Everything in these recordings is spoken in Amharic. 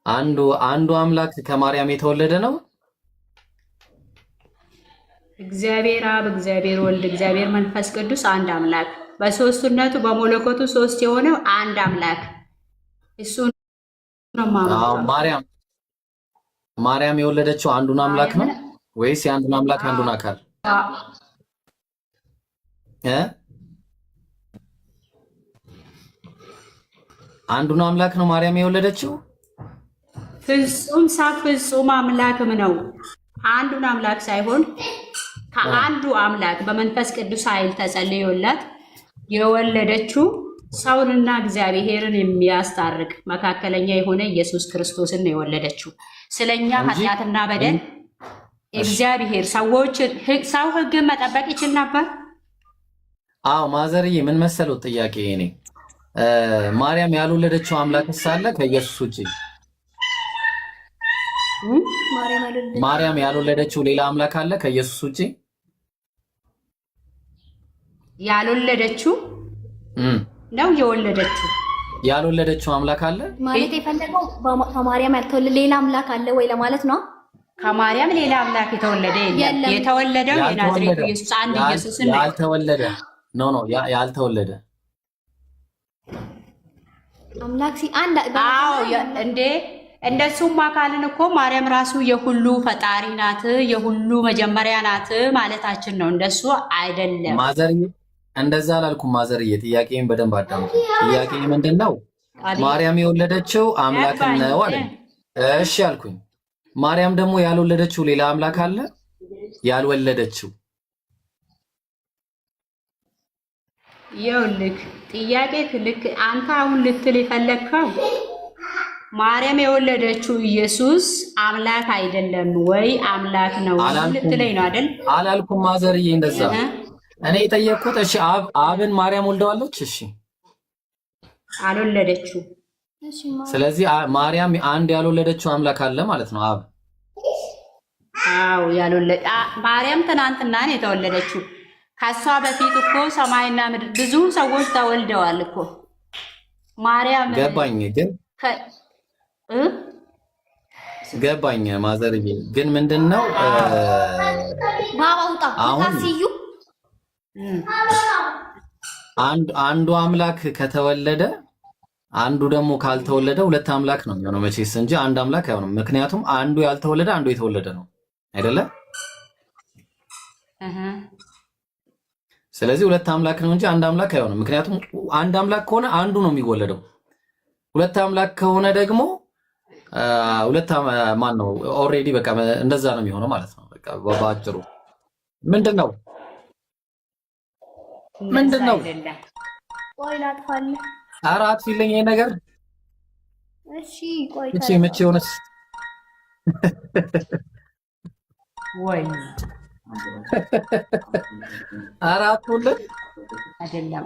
አንዱ አምላክ ከማርያም የተወለደ ነው። እግዚአብሔር አብ፣ እግዚአብሔር ወልድ፣ እግዚአብሔር መንፈስ ቅዱስ አንድ አምላክ በሶስትነቱ በመለኮቱ ሶስት የሆነው አንድ አምላክ እሱ ነው ማለት። ማርያም የወለደችው አንዱን አምላክ ነው ወይስ የአንዱን አምላክ አንዱን አካል? አንዱን አምላክ ነው ማርያም የወለደችው። ፍጹም ፍጹም አምላክም ነው። አንዱን አምላክ ሳይሆን ከአንዱ አምላክ በመንፈስ ቅዱስ ኃይል ተጸልዮላት የወለደችው ሰውንና እግዚአብሔርን የሚያስታርቅ መካከለኛ የሆነ ኢየሱስ ክርስቶስን ነው የወለደችው። ስለኛ ኃጢአትና በደል እግዚአብሔር ሰው ሕግን መጠበቅ ይችል ነበር። አዎ ማዘርዬ፣ ምን መሰለው ጥያቄ እኔ ማርያም ያልወለደችው አምላክ ሳለ ከኢየሱስ ውጪ ማርያም ያልወለደችው ሌላ አምላክ አለ ከኢየሱስ ውጪ? ያልወለደችው ነው የወለደችው? ያልወለደችው አምላክ አለ ማለት የፈለገው ከማርያም ያልተወለደ ሌላ አምላክ አለ ወይ ለማለት ነው። ከማርያም ሌላ አምላክ የተወለደ የለም። የተወለደው የናዝሬቱ ኢየሱስ አንድ ኢየሱስ ነው። ያልተወለደ ኖ ያልተወለደ አምላክ አንድ እንዴ እንደሱም አካልን እኮ ማርያም ራሱ የሁሉ ፈጣሪ ናት፣ የሁሉ መጀመሪያ ናት ማለታችን ነው። እንደሱ አይደለም ማዘርዬ፣ እንደዛ አላልኩም ማዘርዬ። ጥያቄን በደንብ አዳምጡ። ጥያቄ ምንድነው? ማርያም የወለደችው አምላክ ነው አለ። እሺ አልኩኝ። ማርያም ደግሞ ያልወለደችው ሌላ አምላክ አለ? ያልወለደችው ይኸውልህ፣ ጥያቄ ልክ አንተ አሁን ልትል የፈለግከው ማርያም የወለደችው ኢየሱስ አምላክ አይደለም ወይ አምላክ ነው ልትለኝ ነው አይደል? አላልኩም ማዘርዬ እንደዛ። እኔ የጠየቅኩት እሺ አብን ማርያም ወልደዋለች? እሺ አልወለደችው። ስለዚህ ማርያም አንድ ያልወለደችው አምላክ አለ ማለት ነው አብ። አዎ ያልወለደ ማርያም ትናንትና ነው የተወለደችው። ከሷ በፊት እኮ ሰማይና ምድር ብዙ ሰዎች ተወልደዋል እኮ ማርያም። ገባኝ ግን ገባኝ ማዘርዬ፣ ግን ምንድነው አንዱ አምላክ ከተወለደ አንዱ ደግሞ ካልተወለደ ሁለት አምላክ ነው የሚሆነው መቼስ እንጂ አንድ አምላክ አይሆንም። ምክንያቱም አንዱ ያልተወለደ አንዱ የተወለደ ነው አይደለ? ስለዚህ ሁለት አምላክ ነው እንጂ አንድ አምላክ አይሆንም። ምክንያቱም አንድ አምላክ ከሆነ አንዱ ነው የሚወለደው። ሁለት አምላክ ከሆነ ደግሞ ማን ነው ኦልሬዲ በቃ እንደዛ ነው የሚሆነው ማለት ነው። በቃ በአጭሩ ምንድነው ቆይ ላጥፋለ። ኧረ አጥፊልኝ ይሄ ነገር። እሺ ቆይ መቼ ሆነስ ወይ አራት ሁሉ አይደለም።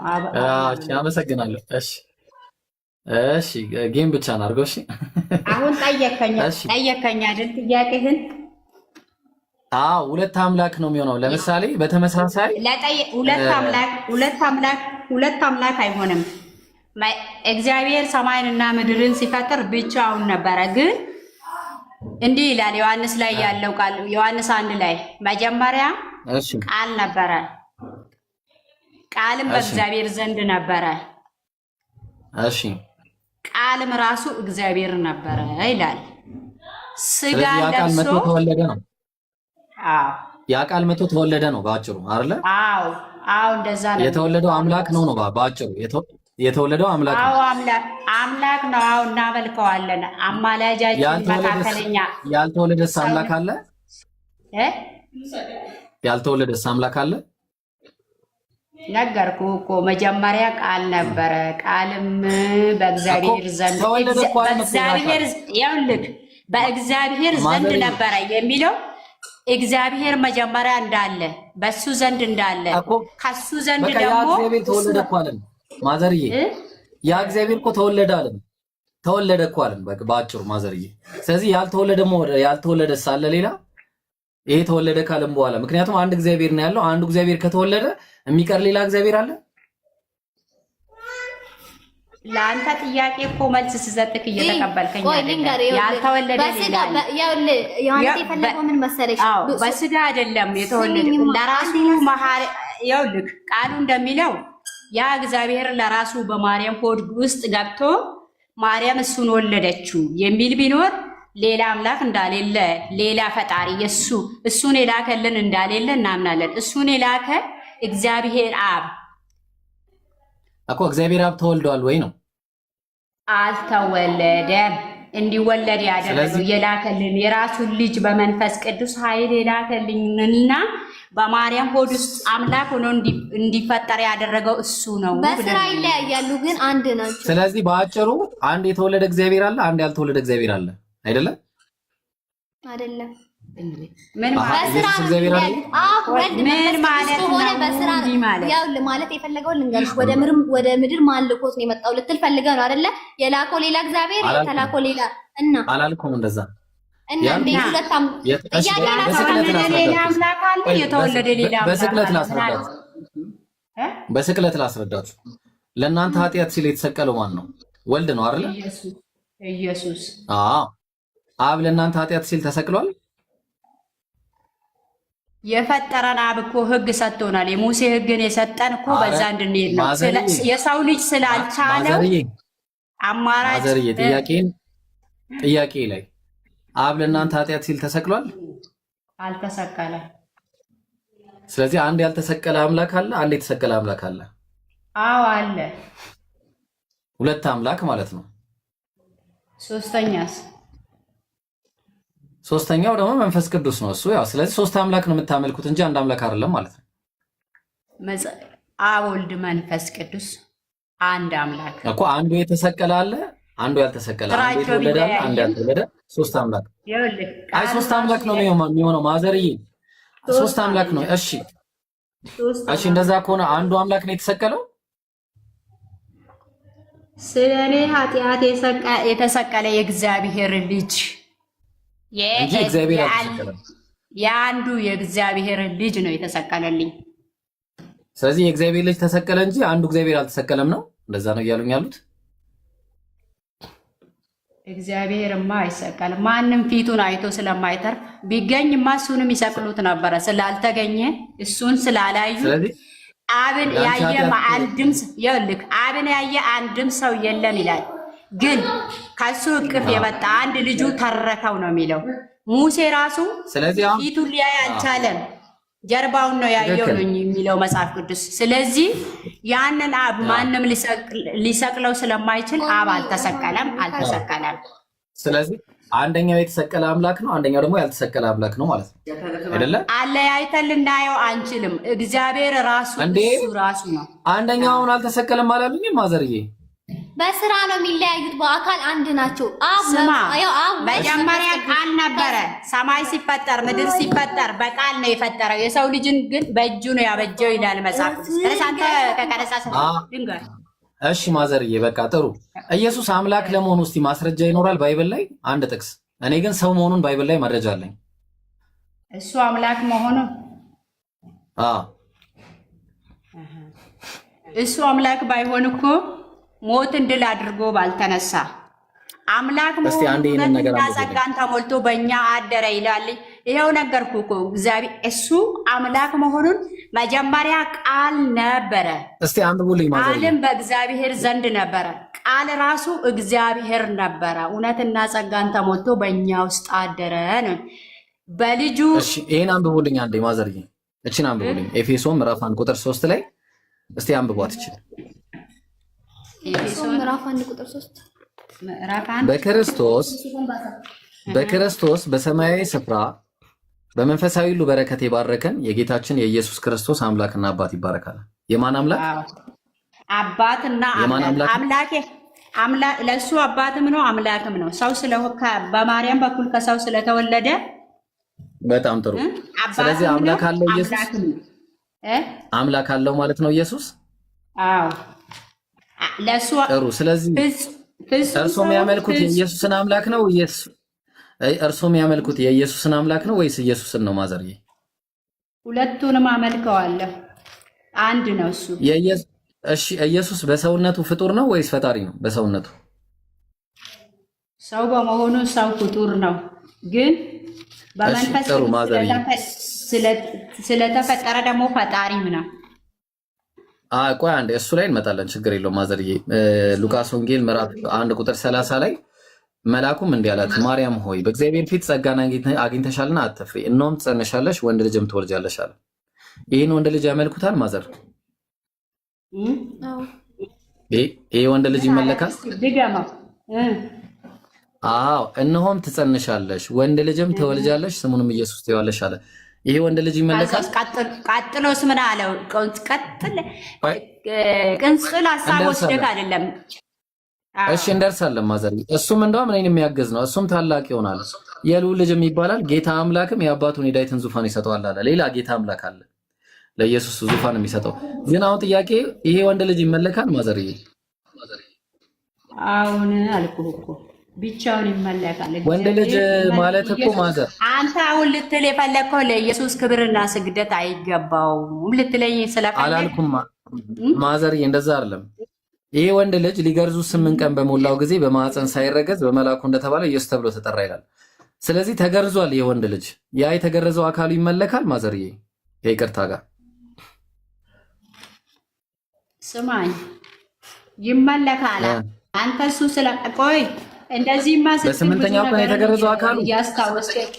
እሺ አመሰግናለሁ። እሺ ጌም ብቻ ነው አድርገው። እሺ አሁን ጠየቀኝ አይደል ጥያቄህን? አዎ ሁለት አምላክ ነው የሚሆነው። ለምሳሌ በተመሳሳይ ሁለት አምላክ አይሆንም። እግዚአብሔር ሰማይንና ምድርን ሲፈጥር ብቻውን ነበረ። ግን እንዲህ ይላል ዮሐንስ ላይ ያለው ቃል ዮሐንስ 1 ላይ መጀመሪያ ቃል ነበረ፣ ቃልም በእግዚአብሔር ዘንድ ነበረ። እሺ ቃልም ራሱ እግዚአብሔር ነበረ ይላል። ስጋ ለብሶ ተወለደ ነው። አዎ ያ ቃል መጥቶ ተወለደ ነው ባጭሩ አይደለ? አዎ እንደዛ ነው። የተወለደው አምላክ ነው ባጭሩ። የተወለደው አምላክ ነው። አዎ አምላክ ነው። አዎ እናመልከዋለን። አማላጃችን መካከለኛ። ያልተወለደስ አምላክ አለ? ያልተወለደስ አምላክ አለ? ነገርኩህ እኮ መጀመሪያ ቃል ነበረ፣ ቃልም በእግዚአብሔር ዘንድ በእግዚአብሔር ዘንድ ነበረ የሚለው እግዚአብሔር መጀመሪያ እንዳለ በሱ ዘንድ እንዳለ ከሱ ዘንድ ደግሞ ተወለደ እኮ አለን። ማዘርዬ ያ እግዚአብሔር እኮ ተወለደ አለን። ተወለደ እኮ አለን በአጭሩ ማዘርዬ። ስለዚህ ያልተወለደ ሳለ ሌላ ይሄ ተወለደ ካለም በኋላ ምክንያቱም አንድ እግዚአብሔር ነው ያለው። አንዱ እግዚአብሔር ከተወለደ የሚቀር ሌላ እግዚአብሔር አለ? ለአንተ ጥያቄ እኮ መልስ ስሰጥክ እየተቀበልከኝ ያልተወለደ ዮሐንስ የፈለገው ምን መሰለሽ? በስጋ አይደለም የተወለደ ለራሱ ይኸውልህ ቃሉ እንደሚለው ያ እግዚአብሔር ለራሱ በማርያም ሆድ ውስጥ ገብቶ ማርያም እሱን ወለደችው የሚል ቢኖር ሌላ አምላክ እንዳሌለ ሌላ ፈጣሪ እሱን የላከልን እንዳሌለ እናምናለን። እሱን የላከ እግዚአብሔር አብ እኮ እግዚአብሔር አብ ተወልዷል ወይ ነው? አልተወለደም። እንዲወለድ ያደረገው የላከልን የራሱን ልጅ በመንፈስ ቅዱስ ኃይል የላከልንና በማርያም ሆድ ውስጥ አምላክ ሆኖ እንዲፈጠር ያደረገው እሱ ነው። በስራ ይለያያሉ ግን አንድ ናቸው። ስለዚህ በአጭሩ አንድ የተወለደ እግዚአብሔር አለ፣ አንድ ያልተወለደ እግዚአብሔር አለ። አይደለም አይደለም። ምን ማለት ያው ማለት የፈለገው ልንገርሽ፣ ወደ ምድር ማን ልኮት ነው የመጣው ልትል ፈልገህ ነው አይደለ? የላከው ሌላ እግዚአብሔር የተላከው ሌላ እና አላልኩም እንደዛ እና ሁለታም በስቅለት ላስረዳችሁ። ለእናንተ ኃጢአት ሲል የተሰቀለው ማን ነው? ወልድ ነው አይደለ? ኢየሱስ። አብ ለእናንተ ኃጢአት ሲል ተሰቅሏል። የፈጠረን አብ እኮ ሕግ ሰጥቶናል። የሙሴ ሕግን የሰጠን እኮ በዛ እንድንሄድ ነው። የሰው ልጅ ስላልቻለው አማራጭ ጥያቄ ላይ አብ ለእናንተ ኃጢአት ሲል ተሰቅሏል? አልተሰቀለም። ስለዚህ አንድ ያልተሰቀለ አምላክ አለ፣ አንድ የተሰቀለ አምላክ አለ። አዎ አለ። ሁለት አምላክ ማለት ነው። ሶስተኛው ደግሞ መንፈስ ቅዱስ ነው እሱ። ያው ስለዚህ ሶስት አምላክ ነው የምታመልኩት እንጂ አንድ አምላክ አይደለም ማለት ነው። አብ ወልድ መንፈስ ቅዱስ አንድ አምላክ እኮ። አንዱ የተሰቀለ አለ፣ አንዱ ያልተሰቀለ፣ አንዱ የተወለደ አለ፣ አንዱ ያልተወለደ፣ ሶስት አምላክ። አይ ሶስት አምላክ ነው የሚሆነው ማዘርዬ፣ ሶስት አምላክ ነው። እሺ እንደዛ ከሆነ አንዱ አምላክ ነው የተሰቀለው። ስለኔ ኃጢአት የተሰቀለ የእግዚአብሔር ልጅ እንጂ እግዚአብሔር አልተሰቀለም። የአንዱ የእግዚአብሔር ልጅ ነው የተሰቀለልኝ። ስለዚህ የእግዚአብሔር ልጅ ተሰቀለ እንጂ አንዱ እግዚአብሔር አልተሰቀለም ነው። እንደዛ ነው እያሉኝ ያሉት። እግዚአብሔርማ አይሰቀልም። ማንም ፊቱን አይቶ ስለማይተርፍ ቢገኝማ እሱንም ይሰቅሉት ነበረ። ስላልተገኘ እሱን ስላላዩ አብን ያየ አብን ያየ አንድም ሰው የለም ይላል። ግን ከሱ እቅፍ የመጣ አንድ ልጁ ተረከው ነው የሚለው። ሙሴ ራሱ ፊቱን ሊያይ አልቻለም፣ ጀርባውን ነው ያየው ነው የሚለው መጽሐፍ ቅዱስ። ስለዚህ ያንን አብ ማንም ሊሰቅለው ስለማይችል አብ አልተሰቀለም። ስለዚህ አንደኛው የተሰቀለ አምላክ ነው፣ አንደኛው ደግሞ ያልተሰቀለ አምላክ ነው ማለት ነው አይደለ? አለያይተን ልናየው አንችልም። እግዚአብሔር ራሱ ራሱ ነው። አንደኛውን አልተሰቀለም አላሉኝም ማዘርዬ? በስራ ነው የሚለያዩት፣ በአካል አንድ ናቸው። መጀመሪያ ቃል ነበረ። ሰማይ ሲፈጠር ምድር ሲፈጠር በቃል ነው የፈጠረው። የሰው ልጅን ግን በእጁ ነው ያበጀው ይላል መጽሐፍ ቅዱስ። እሺ ማዘርዬ በቃ ጥሩ። ኢየሱስ አምላክ ለመሆኑ እስቲ ማስረጃ ይኖራል ባይብል ላይ? አንድ ጥቅስ። እኔ ግን ሰው መሆኑን ባይብል ላይ መረጃ አለኝ። እሱ አምላክ መሆኑ እሱ አምላክ ባይሆን እኮ ሞትን ድል አድርጎ ባልተነሳ አምላክ መሆኑን ጸጋን ተሞልቶ በእኛ አደረ ይላል። ይኸው ነገርኩ እኮ እግዚአብሔር እሱ አምላክ መሆኑን መጀመሪያ ቃል ነበረ። እስቲ አንብቡልኝ ማለት ቃልም በእግዚአብሔር ዘንድ ነበረ፣ ቃል ራሱ እግዚአብሔር ነበረ። እውነትና ጸጋን ተሞልቶ በእኛ ውስጥ አደረ ነው በልጁ። እሺ ይሄን አንብቡልኝ አንዴ ማዘርዬ፣ እቺን አንብቡልኝ። ኤፌሶን ምዕራፍ 1 ቁጥር 3 ላይ እስቲ አንብቧት እቺ። ኤፌሶን ምዕራፍ 1 ቁጥር 3 በክርስቶስ በሰማያዊ ስፍራ በመንፈሳዊ ሁሉ በረከት የባረከን የጌታችን የኢየሱስ ክርስቶስ አምላክና አባት ይባረካል። የማን አምላክ? አባትና አምላክ ለሱ አባትም ነው አምላክም ነው። ሰው በማርያም በኩል ከሰው ስለተወለደ በጣም ጥሩ። ስለዚህ አምላክ አለው ኢየሱስ፣ አምላክ አለው ማለት ነው ኢየሱስ። አዎ ለሱ ጥሩ። ስለዚህ እርሶም ያመልኩት የኢየሱስን አምላክ ነው እርሶም ያመልኩት የኢየሱስን አምላክ ነው ወይስ ኢየሱስን ነው ማዘርዬ? ሁለቱንም አመልከዋለሁ። አንድ ነው እሱ። እሺ ኢየሱስ በሰውነቱ ፍጡር ነው ወይስ ፈጣሪ ነው? በሰውነቱ ሰው በመሆኑ ሰው ፍጡር ነው፣ ግን በመንፈስ ስለተፈጠረ ደግሞ ፈጣሪም ነው። ቆይ አንዴ እሱ ላይ እንመጣለን፣ ችግር የለውም ማዘርዬ። ሉቃስ ወንጌል ምዕራፍ 1 ቁጥር 30 ላይ መልአኩም እንዲህ አላት፣ ማርያም ሆይ በእግዚአብሔር ፊት ጸጋን አግኝተሻልና አትፍሪ፣ እነሆም ትጸንሻለሽ፣ ወንድ ልጅም ትወልጃለሽ አለ። ይህን ወንድ ልጅ ያመልኩታል ማዘር? ይሄ ወንድ ልጅ ይመለካል? አዎ፣ እነሆም ትጸንሻለሽ፣ ወንድ ልጅም ትወልጃለሽ፣ ስሙንም ኢየሱስ ትይዋለሽ አለ። ይሄ ወንድ ልጅ ይመለካል? ቀጥሎስ ምን አለው? ቅንጽል ሀሳብ ወስደህ አይደለም። እሺ እንደርሳለን ማዘር። እሱም እንደውም እኔን የሚያገዝ ነው፣ እሱም ታላቅ ይሆናል፣ የልዑል ልጅም ይባላል፣ ጌታ አምላክም የአባቱን የዳዊትን ዙፋን ይሰጠዋል አለ። ሌላ ጌታ አምላክ አለ ለኢየሱስ ዙፋን የሚሰጠው። ግን አሁን ጥያቄ ይሄ ወንድ ልጅ ይመለካል ማዘርዬ? አሁን አልኩህ እኮ ብቻውን ይመለካል። ወንድ ልጅ ማለት እኮ ማዘር፣ አንተ አሁን ልትል የፈለግከው ለኢየሱስ ክብርና ስግደት አይገባውም ልትለኝ ስለፈለግ አላልኩም ማዘርዬ፣ እንደዛ አይደለም። ይሄ ወንድ ልጅ ሊገርዙ 8 ቀን በሞላው ጊዜ በማዕፀን ሳይረገዝ በመላኩ እንደተባለ ኢየሱስ ተብሎ ተጠራ ይላል። ስለዚህ ተገርዟል ይሄ ወንድ ልጅ። ያ የተገረዘው አካሉ ይመለካል ማዘርዬ? ይቅርታ ጋር ስማኝ፣ ይመለካል። አንተ እሱ ስለቆይ እንደዚህማ በስምንተኛው ቀን የተገረዘው አካሉ ያስታወስከኝ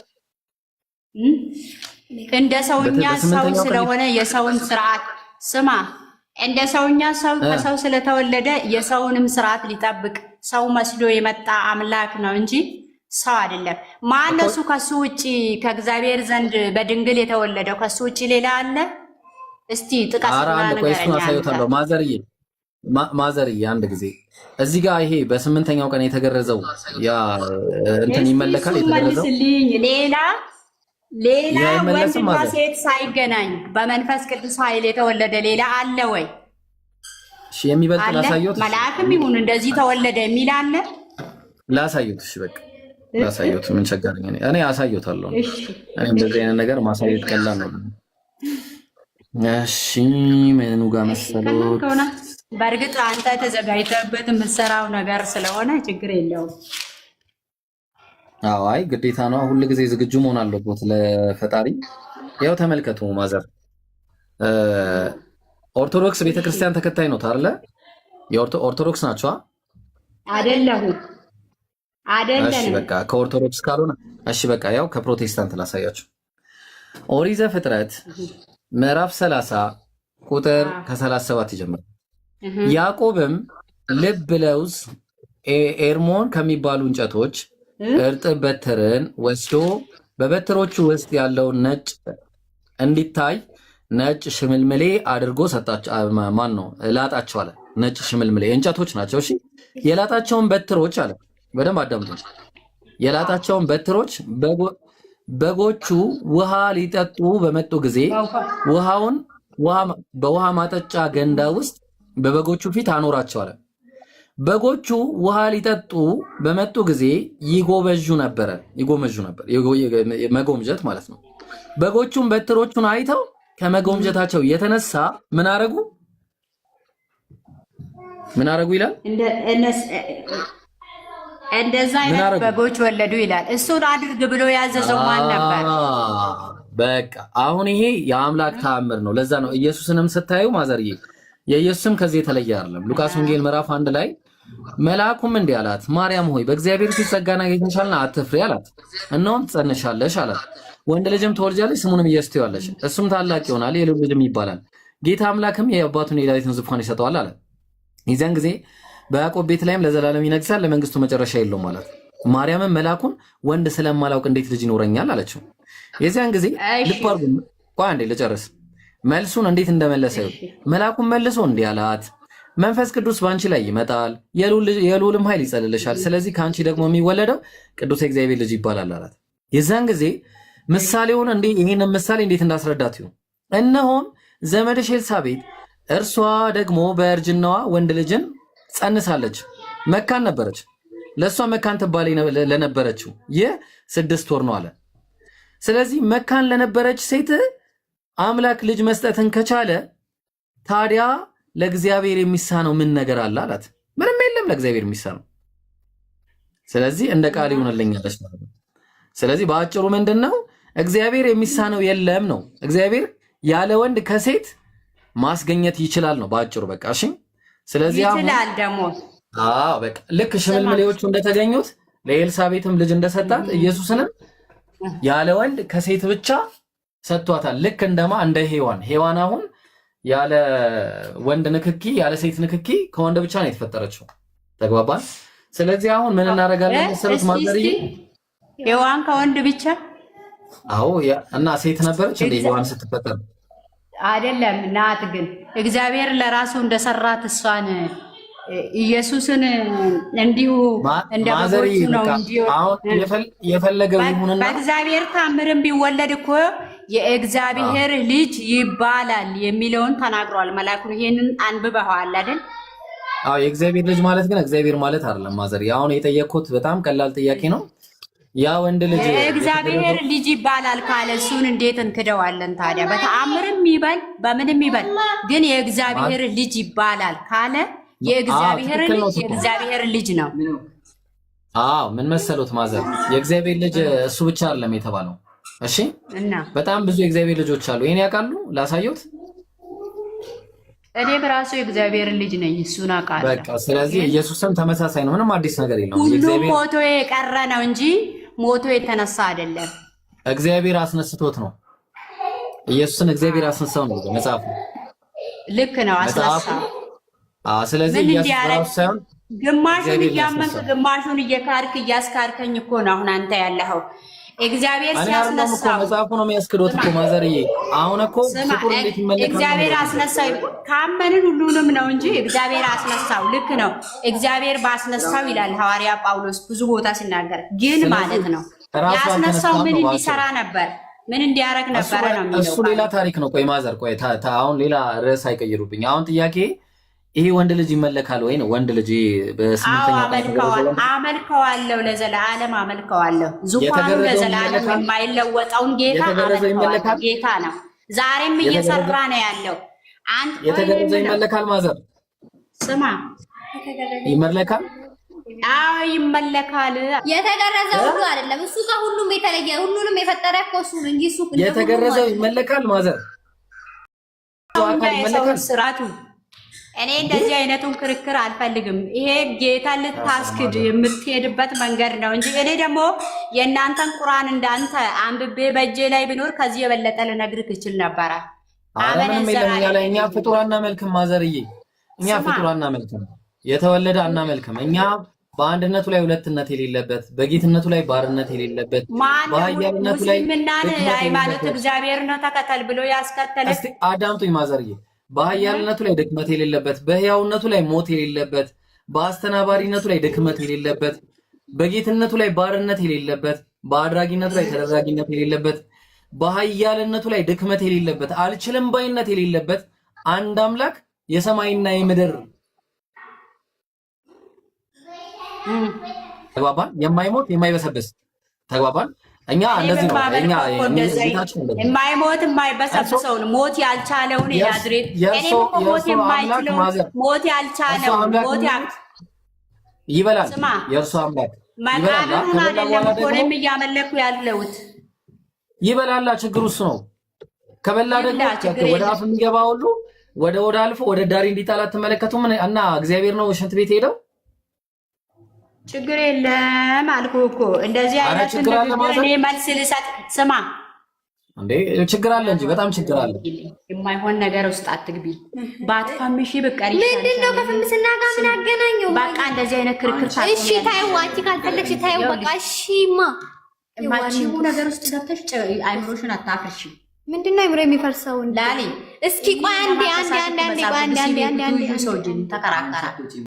እንደ ሰውኛ ሰው ስለሆነ የሰውን ስርዓት ስማ፣ እንደ ሰውኛ ሰው ከሰው ስለተወለደ የሰውንም ስርዓት ሊጠብቅ ሰው መስሎ የመጣ አምላክ ነው እንጂ ሰው አይደለም። ማነው እሱ? ከሱ ውጪ ከእግዚአብሔር ዘንድ በድንግል የተወለደው ከሱ ውጪ ሌላ አለ? እስቲ ጥቀስና ነገረኛ። ማዘርዬ አንድ ጊዜ እዚህ ጋር ይሄ በስምንተኛው ቀን የተገረዘው ያ እንትን ይመለካል? የተገረዘው ሌላ ወንድና ሴት ሳይገናኝ በመንፈስ ቅዱስ ኃይል የተወለደ ሌላ አለ ወይ? እሺ የሚበልጥ ላሳየው። መልአክም ይሁን እንደዚህ ተወለደ የሚል አለ? ላሳየው። እሺ በቃ ላሳየው። ምን ቸገረኝ? እኔ አሳየዋለሁ። እኔ እንደዚህ አይነት ነገር ማሳየት ቀላል ነው። እሺ ምኑ ጋር መሰለው? በእርግጥ አንተ ተዘጋጅተህበት የምትሰራው ነገር ስለሆነ ችግር የለውም። አዎ አይ ግዴታ ነው። ሁሉ ጊዜ ዝግጁ መሆን አለበት ለፈጣሪ። ያው ተመልከቱ ማዘር፣ ኦርቶዶክስ ቤተክርስቲያን ተከታይ ነው አይደለ? የኦርቶዶክስ ናቸው አይደለሁም? እሺ በቃ ከኦርቶዶክስ ካልሆነ እሺ በቃ ያው ከፕሮቴስታንት ላሳያችሁ። ኦሪት ዘፍጥረት ምዕራፍ 30 ቁጥር ከ37 ይጀምራል። ያዕቆብም ልብ ለውዝ ኤርሞን ከሚባሉ እንጨቶች እርጥብ በትርን ወስዶ በበትሮቹ ውስጥ ያለውን ነጭ እንዲታይ ነጭ ሽምልምሌ አድርጎ ሰጣቸው። ማን ነው ላጣቸው አለ። ነጭ ሽምልምሌ እንጨቶች ናቸው። እሺ የላጣቸውን በትሮች አለ፣ በደንብ አዳምጡ። የላጣቸውን በትሮች በጎቹ ውሃ ሊጠጡ በመጡ ጊዜ በውሃ ማጠጫ ገንዳ ውስጥ በበጎቹ ፊት አኖራቸው አለ። በጎቹ ውሃ ሊጠጡ በመጡ ጊዜ ይጎመዡ ነበር። መጎምጀት ማለት ነው። በጎቹም በትሮቹን አይተው ከመጎምጀታቸው የተነሳ ምን አረጉ ይላል? እንደዛ አይነት በጎች ወለዱ ይላል። እሱን አድርግ ብሎ ያዘዘው ማን ነበር? በቃ አሁን ይሄ የአምላክ ተአምር ነው። ለዛ ነው ኢየሱስንም ስታዩ ማዘርዬ የኢየሱስም ከዚህ የተለየ አይደለም። ሉቃስ ወንጌል ምዕራፍ 1 ላይ መልአኩም እንዲህ አላት፣ ማርያም ሆይ በእግዚአብሔር ፊት ጸጋን አግኝተሻልና አትፍሪ አላት። እነሆም ትጸንሻለሽ አላት፣ ወንድ ልጅም ትወልጃለሽ፣ ስሙንም ኢየሱስ ትይዋለሽ። እሱም ታላቅ ይሆናል፣ የልዑል ልጅም ይባላል። ጌታ አምላክም የአባቱን የዳዊትን ዙፋን ይሰጠዋል አለ። የዚያን ጊዜ በያዕቆብ ቤት ላይም ለዘላለም ይነግሳል፣ ለመንግስቱ መጨረሻ የለውም አላት። ማርያምም መልአኩን ወንድ ስለማላውቅ እንዴት ልጅ ይኖረኛል አለችው። የዚያን ጊዜ ልብ አድርጉ፣ ቆይ አንዴ ልጨርስ። መልሱን እንዴት እንደመለሰ መልአኩን መልሶ እንዲህ አላት፣ መንፈስ ቅዱስ በአንቺ ላይ ይመጣል፣ የልዑልም ኃይል ይጸልልሻል። ስለዚህ ከአንቺ ደግሞ የሚወለደው ቅዱስ የእግዚአብሔር ልጅ ይባላል አላት። የዛን ጊዜ ምሳሌውን ይህንን ምሳሌ እንዴት እንዳስረዳት ይሁን። እነሆም ዘመድሽ ኤልሳቤጥ እርሷ ደግሞ በእርጅናዋ ወንድ ልጅን ጸንሳለች። መካን ነበረች። ለእሷ መካን ትባል ለነበረችው ይህ 6 ወር ነው አለ። ስለዚህ መካን ለነበረች ሴት አምላክ ልጅ መስጠትን ከቻለ ታዲያ ለእግዚአብሔር የሚሳነው ምን ነገር አለ አላት። ምንም የለም ለእግዚአብሔር የሚሳነው። ስለዚህ እንደ ቃል ይሆንልኝ አለች ማለት ነው። ስለዚህ በአጭሩ ምንድነው እግዚአብሔር የሚሳነው የለም ነው። እግዚአብሔር ያለ ወንድ ከሴት ማስገኘት ይችላል ነው በአጭሩ በቃ። እሺ ስለዚህ ይችላል ደግሞ በቃ ልክ ሽምልምሌዎቹ እንደተገኙት ለኤልሳቤጥም ልጅ እንደሰጣት ኢየሱስንም ያለ ወንድ ከሴት ብቻ ሰጥቷታል። ልክ እንደማ እንደ ሔዋን አሁን ያለ ወንድ ንክኪ ያለ ሴት ንክኪ ከወንድ ብቻ ነው የተፈጠረችው። ተግባባን? ስለዚህ አሁን ምን እናደርጋለን መሰረት ማዘርዬ? ሔዋን ከወንድ ብቻ እና ሴት ነበረች እንደ ሔዋን ስትፈጠር አይደለም ናት። ግን እግዚአብሔር ለራሱ እንደሰራት እሷን ኢየሱስን እንዲሁ እንደበጎቹ ነው እንጂ የፈለገው ይሁንና በእግዚአብሔር ታምርም ቢወለድ እኮ የእግዚአብሔር ልጅ ይባላል የሚለውን ተናግሯል መልአኩ። ይሄንን አንብበዋል አይደል? የእግዚአብሔር ልጅ ማለት ግን እግዚአብሔር ማለት አይደለም ማዘር። አሁን የጠየቅኩት በጣም ቀላል ጥያቄ ነው። ያ ወንድ ልጅ የእግዚአብሔር ልጅ ይባላል ካለ እሱን እንዴት እንክደዋለን ታዲያ? በተአምርም ይበል በምንም ይበል ግን የእግዚአብሔር ልጅ ይባላል ካለ የእግዚአብሔር ልጅ ነው። ምን መሰሉት ማዘር፣ የእግዚአብሔር ልጅ እሱ ብቻ አይደለም የተባለው። እሺ እና በጣም ብዙ የእግዚአብሔር ልጆች አሉ። ይሄን ያውቃሉ? ላሳየሁት። እኔ በራሱ የእግዚአብሔር ልጅ ነኝ፣ እሱን አውቃለሁ። በቃ ስለዚህ ኢየሱስም ተመሳሳይ ነው። ምንም አዲስ ነገር የለውም። ሁሉም ሞቶ የቀረ ነው እንጂ ሞቶ የተነሳ አይደለም። እግዚአብሔር አስነስቶት ነው። ኢየሱስን እግዚአብሔር አስነሳው ነው መጽሐፉ። ልክ ነው፣ አስነሳው። ስለዚህ ኢየሱስ ሳይሆን ግማሹን እያመንክ ግማሹን እየካድክ እያስካድከኝ እኮ ነው አሁን አንተ ያለኸው። እግዚአብሔር ሲያስነሳው መጽሐፉ ነው የሚያስክዶት እኮ ማዘርዬ። አሁን እኮ ፍጡር እንዴት ይመለካል? እግዚአብሔር አስነሳው ካመንን ሁሉንም ነው እንጂ እግዚአብሔር አስነሳው። ልክ ነው፣ እግዚአብሔር ባስነሳው ይላል ሐዋርያ ጳውሎስ ብዙ ቦታ ሲናገር። ግን ማለት ነው ያስነሳው ምን እንዲሰራ ነበር? ምን እንዲያረግ ነበር ነው የሚለው። እሱ ሌላ ታሪክ ነው። ቆይ ማዘር፣ ቆይ አሁን ሌላ ርዕስ አይቀይሩብኝ። አሁን ጥያቄ ይሄ ወንድ ልጅ ይመለካል ወይ ነው? ወንድ ልጅ በስምንተኛ አመልከዋለሁ፣ ለዘላለም አመልከዋለሁ። ዙፋኑ ለዘላለም የማይለወጠውን ጌታ ነው። ዛሬም እየሰራ ነው ያለው። አንተ የተገረዘ ይመለካል ማዘር፣ ስማ፣ ይመለካል። ይመለካል። የተገረዘ ሁሉ አይደለም እሱ ከሁሉም የተለየ ሁሉንም የፈጠረ እኮ እሱ እንጂ እሱ የተገረዘው ይመለካል ማዘር። ስራቱ እኔ እንደዚህ አይነቱን ክርክር አልፈልግም። ይሄ ጌታ ልታስክድ የምትሄድበት መንገድ ነው እንጂ እኔ ደግሞ የእናንተን ቁርአን እንዳንተ አንብቤ በእጄ ላይ ቢኖር ከዚህ የበለጠ ልነግርህ እችል ነበረ። እኛ ፍጡር አናመልክም ማዘርዬ፣ እኛ ፍጡር አናመልክም፣ የተወለደ አናመልክም። እኛ በአንድነቱ ላይ ሁለትነት የሌለበት፣ በጌትነቱ ላይ ባርነት የሌለበት፣ በኃያልነቱ ላይ ሃይማኖት እግዚአብሔር ነው ተከተል ብሎ ያስከተለ። እስቲ አዳምጡኝ ማዘርዬ። በኃያልነቱ ላይ ድክመት የሌለበት፣ በሕያውነቱ ላይ ሞት የሌለበት፣ በአስተናባሪነቱ ላይ ድክመት የሌለበት፣ በጌትነቱ ላይ ባርነት የሌለበት፣ በአድራጊነቱ ላይ ተደራጊነት የሌለበት፣ በኃያልነቱ ላይ ድክመት የሌለበት፣ አልችልም ባይነት የሌለበት አንድ አምላክ የሰማይና የምድር ተግባባን፣ የማይሞት የማይበሰብስ ተግባባን። እኛ እንደዚህ ነው። እኛ የማይሞት የማይበሰብሰውን ሞት ያልቻለውን ያድሬት እኔ ሞት የማይችለው ሞት ያልቻለው ሞት ይበላል። የእርሱ አምላክ መቃብሩን እያመለኩ ያለውት ይበላላ። ችግሩ እሱ ነው። ከበላ ደግሞ ወደ አፍ የሚገባ ሁሉ ወደ አልፎ ወደ ዳሪ እንዲጣላ ትመለከቱም እና እግዚአብሔር ነው ሽንት ቤት ሄደው ችግር የለም አልኩህ እኮ። እንደዚህ አይነት እኔ መልስ ልሰጥ። ስማ እንዴ ችግር አለ እንጂ በጣም ችግር አለ። የማይሆን ነገር ውስጥ አትግቢ። ባትፈምሺ ብቀሪ ምንድን ነው ከፍምስና ጋር ምን አገናኘው? በቃ እንደዚህ አይነት ክርክር ታውቂ። እሺ ታይው፣ አንቺ ካልፈለግሽ ታይው። በቃ እሺማ የማይሆን ነገር ውስጥ ገብተሽ አይምሮሽን አታፍርሺ። ምንድን ነው አይምሮ የሚፈርሰው? ላሊ እስኪ ቆይ አንዴ ሰው ተከራከራ